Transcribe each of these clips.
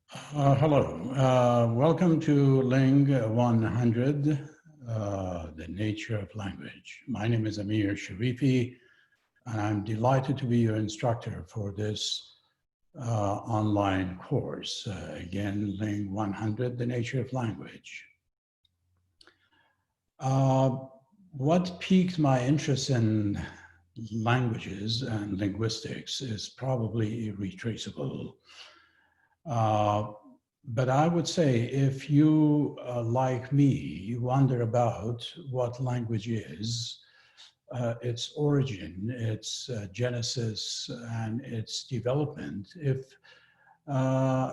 Hello, welcome to Ling 100, The Nature of Language. My name is Amir Sharifi, and I'm delighted to be your instructor for this online course. Again, Ling 100, The Nature of Language. What piqued my interest in languages and linguistics is probably irretraceable. But I would say if you, like me, you wonder about what language is, its origin, its genesis, and its development, if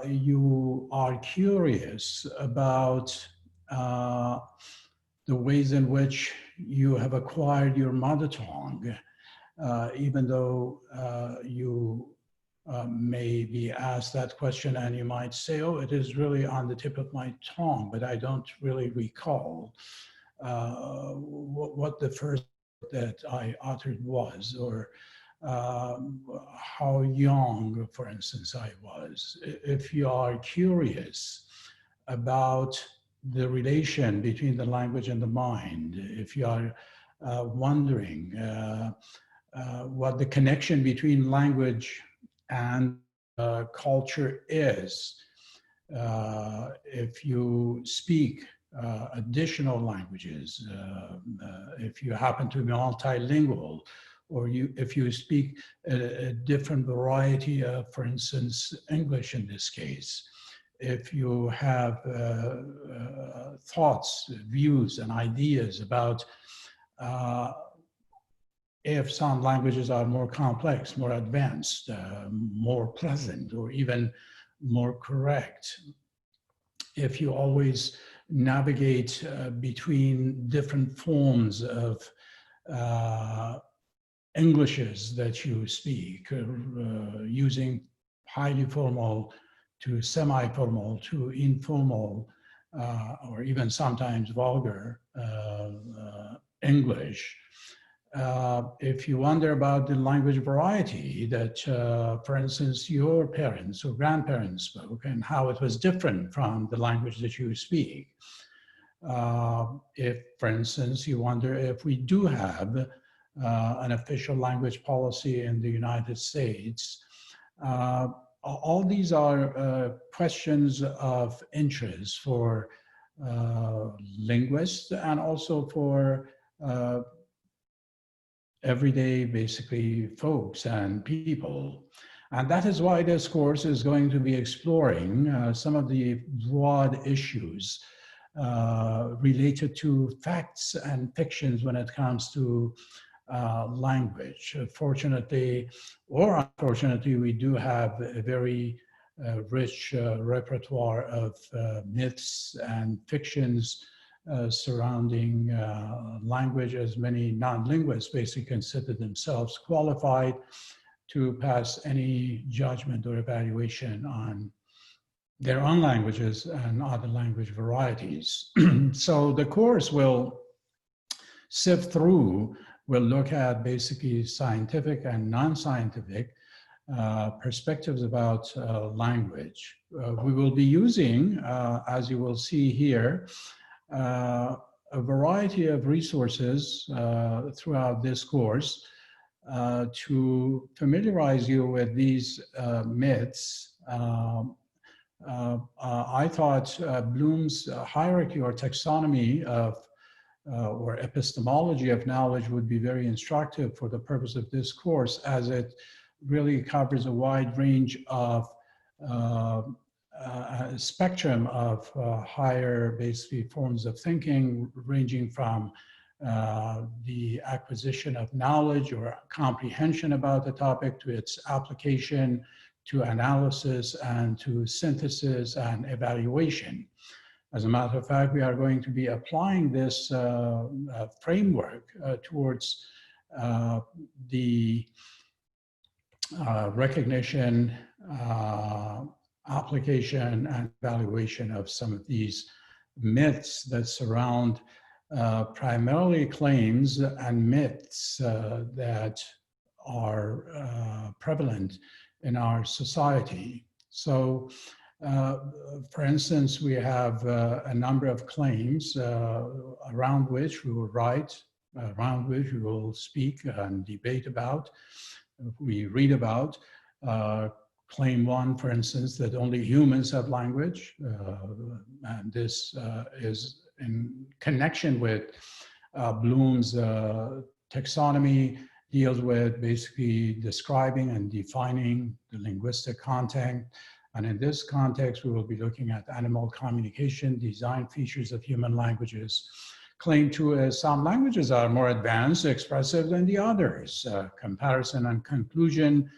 you are curious about the ways in which you have acquired your mother tongue, even though you may be asked that question and you might say, oh, it is really on the tip of my tongue, but I don't really recall what the first that I uttered was, or how young, for instance, I was. If you are curious about the relation between the language and the mind, if you are wondering what the connection between language and culture is, if you speak additional languages, if you happen to be multilingual, or if you speak a different variety of, for instance, English in this case, if you have thoughts, views, and ideas about if some languages are more complex, more advanced, more pleasant, or even more correct, if you always navigate between different forms of Englishes that you speak, using highly formal to semi-formal to informal, or even sometimes vulgar English. If you wonder about the language variety that, for instance, your parents or grandparents spoke and how it was different from the language that you speak. If, for instance, you wonder if we do have an official language policy in the United States, all these are questions of interest for linguists and also for everyday, basically, folks and people. And that is why this course is going to be exploring some of the broad issues related to facts and fictions when it comes to language. Fortunately or unfortunately, we do have a very rich repertoire of myths and fictions surrounding language, as many non-linguists basically consider themselves qualified to pass any judgment or evaluation on their own languages and other language varieties. So the course will sift through, will look at basically scientific and non-scientific perspectives about language. We will be using, as you will see here, a variety of resources throughout this course to familiarize you with these myths. I thought Bloom's hierarchy or taxonomy of or epistemology of knowledge would be very instructive for the purpose of this course, as it really covers a wide range of a spectrum of higher, basically, forms of thinking, ranging from the acquisition of knowledge or comprehension about the topic to its application, to analysis, and to synthesis and evaluation. As a matter of fact, we are going to be applying this framework towards the recognition, application, and evaluation of some of these myths that surround primarily claims and myths that are prevalent in our society. So For instance, we have a number of claims around which we will write, around which we will speak and debate about, we read about. Claim one, for instance, that only humans have language, and this is in connection with Bloom's taxonomy, deals with basically describing and defining the linguistic content. And in this context, we will be looking at animal communication, design features of human languages. Claim two is some languages are more advanced, expressive than the others. Comparison and conclusion,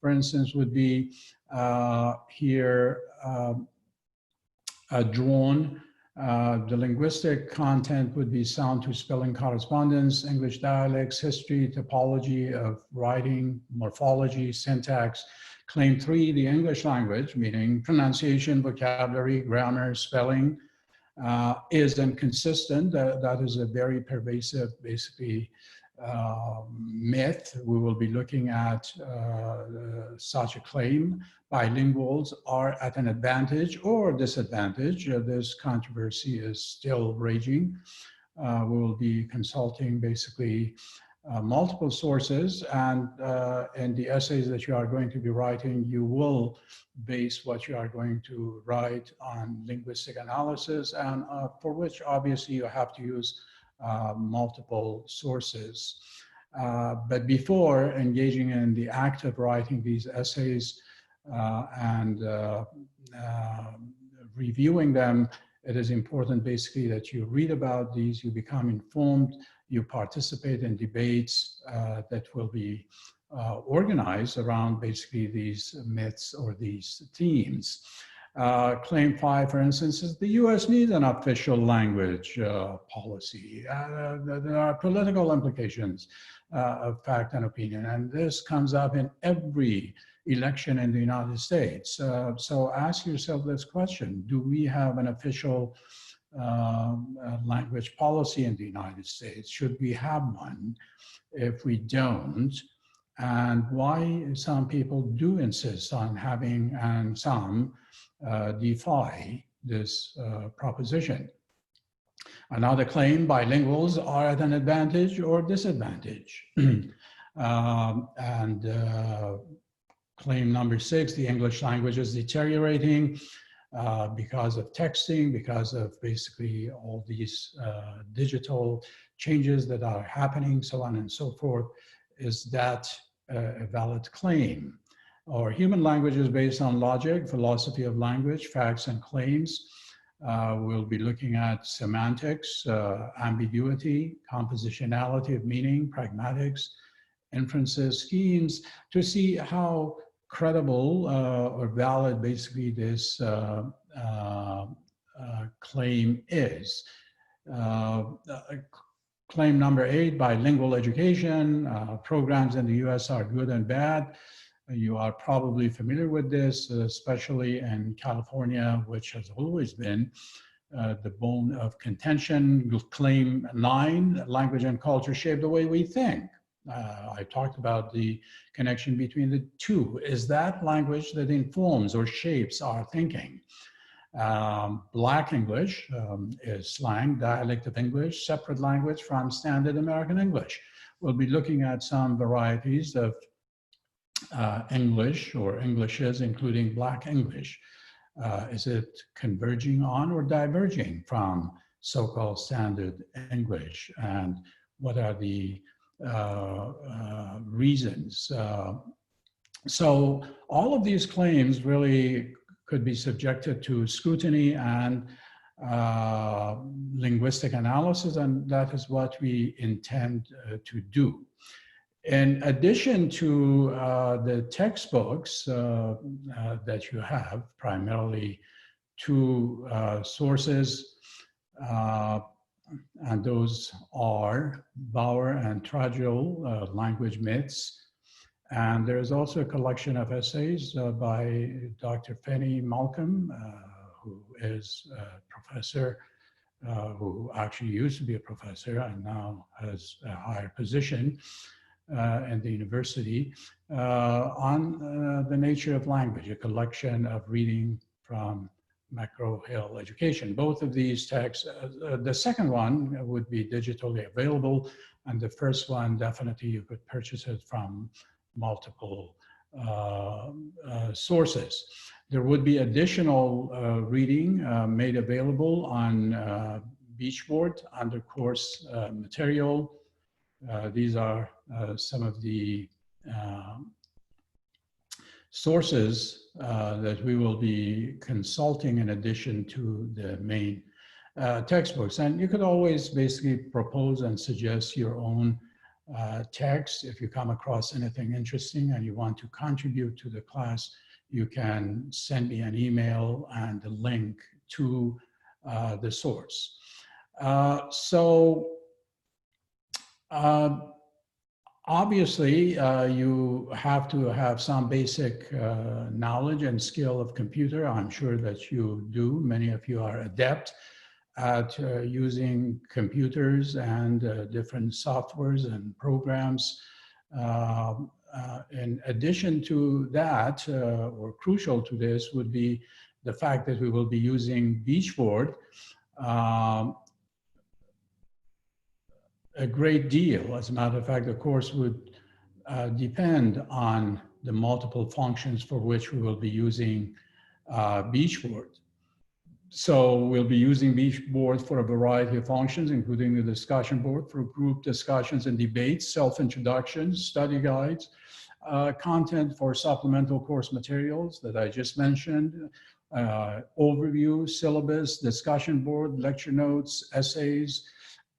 for instance, would be here drawn. The linguistic content would be sound to spelling correspondence, English dialects, history, typology of writing, morphology, syntax. Claim three, the English language, meaning pronunciation, vocabulary, grammar, spelling, is inconsistent. That is a very pervasive, basically, myth. We will be looking at such a claim. Bilinguals are at an advantage or disadvantage. This controversy is still raging. We will be consulting basically multiple sources, and in the essays that you are going to be writing, you will base what you are going to write on linguistic analysis, and for which obviously you have to use multiple sources. But before engaging in the act of writing these essays and reviewing them, it is important basically that you read about these, you become informed, you participate in debates that will be organized around basically these myths or these themes. Claim five, for instance, is the US needs an official language policy. There are political implications of fact and opinion, and this comes up in every election in the United States. So ask yourself this question: do we have an official language policy in the United States? Should we have one? If we don't, and why some people do insist on having and some defy this proposition? Another claim, bilinguals are at an advantage or disadvantage. Claim number six, the English language is deteriorating because of texting, because of basically all these digital changes that are happening, so on and so forth. Is that a valid claim? Or human language is based on logic, philosophy of language, facts and claims. We'll be looking at semantics, ambiguity, compositionality of meaning, pragmatics, inferences, schemes, to see how credible or valid basically this claim is. Claim number eight, bilingual education. Programs in the US are good and bad. You are probably familiar with this, especially in California, which has always been the bone of contention. Claim nine, language and culture shape the way we think. I talked about the connection between the two. Is that language that informs or shapes our thinking? Black English is slang, dialect of English, separate language from standard American English. We'll be looking at some varieties of English or Englishes, including Black English. Is it converging on or diverging from so-called standard English? And what are the reasons? So all of these claims really could be subjected to scrutiny and linguistic analysis, and that is what we intend to do. In addition to the textbooks that you have, primarily two sources, and those are Bauer and Trudgill, Language Myths. And there's also a collection of essays by Dr. Fanny Malcolm, who is a professor, who actually used to be a professor and now has a higher position in the university, on the nature of language, a collection of reading from Macro Hill Education. Both of these texts, the second one would be digitally available, and the first one, definitely you could purchase it from multiple sources. There would be additional reading made available on Beachboard under course material. These are some of the sources that we will be consulting in addition to the main textbooks. And you could always basically propose and suggest your own text. If you come across anything interesting and you want to contribute to the class, you can send me an email and a link to the source. Obviously, you have to have some basic knowledge and skill of computer. I'm sure that you do. Many of you are adept at using computers and different softwares and programs. In addition to that, or crucial to this, would be the fact that we will be using Beachboard a great deal. As a matter of fact, the course would depend on the multiple functions for which we will be using Beachboard. So we'll be using Beachboard for a variety of functions, including the discussion board for group discussions and debates, self-introductions, study guides, content for supplemental course materials that I just mentioned, overview, syllabus, discussion board, lecture notes, essays,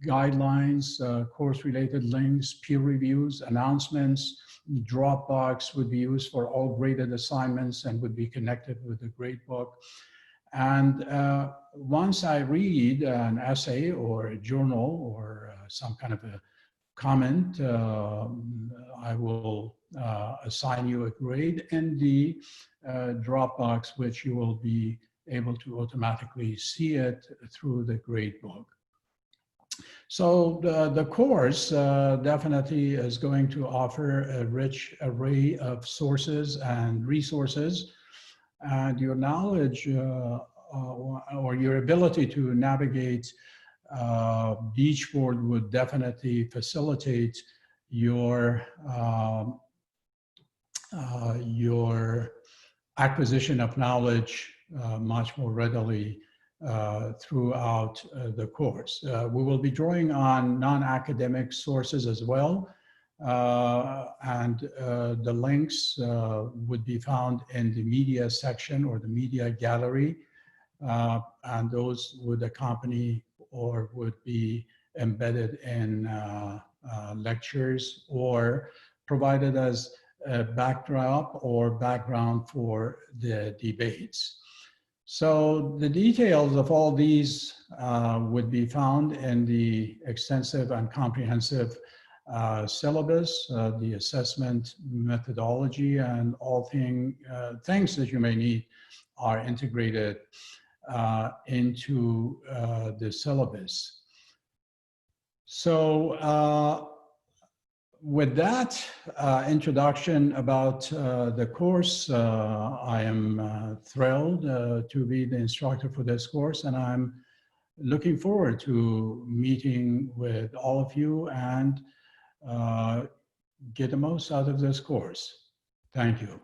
guidelines, course-related links, peer reviews, announcements. Dropbox would be used for all graded assignments and would be connected with the gradebook. And once I read an essay or a journal or some kind of a comment, I will assign you a grade in the Dropbox, which you will be able to automatically see it through the gradebook. So the course definitely is going to offer a rich array of sources and resources, and your knowledge or your ability to navigate Beachboard would definitely facilitate your acquisition of knowledge much more readily throughout the course. We will be drawing on non-academic sources as well, and the links would be found in the media section or the media gallery, and those would accompany or would be embedded in lectures or provided as a backdrop or background for the debates. So the details of all these would be found in the extensive and comprehensive syllabus, the assessment methodology, and all things that you may need are integrated into the syllabus. So with that introduction about the course, I am thrilled to be the instructor for this course, and I'm looking forward to meeting with all of you and get the most out of this course. Thank you.